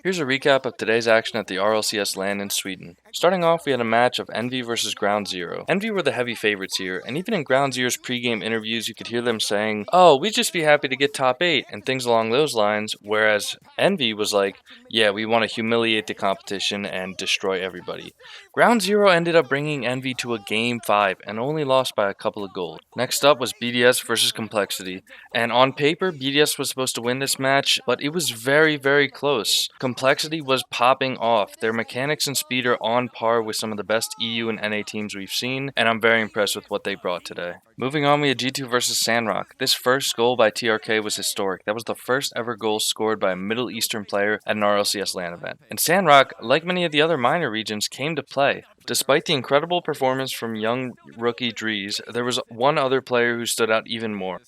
Here's a recap of today's action at the RLCS LAN in Sweden. Starting off, we had a match of Envy versus Ground Zero. Envy were the heavy favorites here, and even in Ground Zero's pregame interviews, you could hear them saying, "Oh, we'd just be happy to get top 8, and things along those lines, whereas Envy was like, "Yeah, we want to humiliate the competition and destroy everybody." Ground Zero ended up bringing Envy to a Game 5 and only lost by a couple of gold. Next up was BDS versus Complexity, and on paper, BDS was supposed to win this match, but it was very, very close. Complexity was popping off. Their mechanics and speed are on par with some of the best EU and NA teams we've seen, and I'm very impressed with what they brought today. Moving on, we had G2 versus Sandrock. This first goal by TRK was historic. That was the first ever goal scored by a Middle Eastern player at an RLCS LAN event. And Sandrock, like many of the other minor regions, came to play. Despite the incredible performance from young rookie Drees, there was one other player who stood out even more.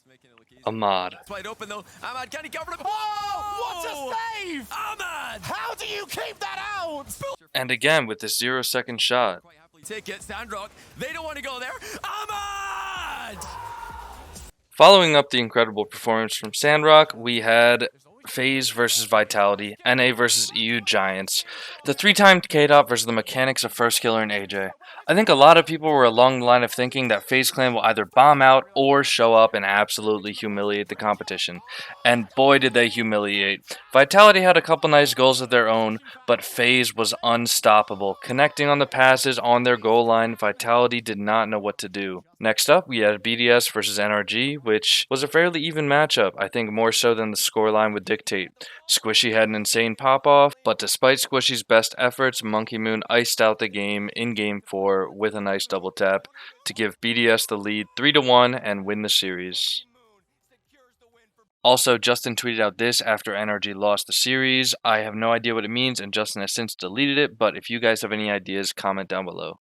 Ahmad. Wide open though. Ahmad, can he cover it? Oh! What a save! Ahmad! How do you keep that out? And again with this 0-second shot. Take it, Sandrock. They don't want to go there. Ahmad! Following up the incredible performance from Sandrock, we had FaZe versus Vitality, NA versus EU Giants, the 3-time KDOT versus the mechanics of First Killer and AJ. I think a lot of people were along the line of thinking that FaZe Clan will either bomb out or show up and absolutely humiliate the competition. And boy did they humiliate. Vitality had a couple nice goals of their own, but FaZe was unstoppable. Connecting on the passes on their goal line, Vitality did not know what to do. Next up, we had BDS versus NRG, which was a fairly even matchup, I think more so than the scoreline would dictate. Squishy had an insane pop-off, but despite Squishy's best efforts, Monkey Moon iced out the game in Game 4 with a nice double tap to give BDS the lead 3-1 and win the series. Also, Justin tweeted out this after NRG lost the series. I have no idea what it means, and Justin has since deleted it, but if you guys have any ideas, comment down below.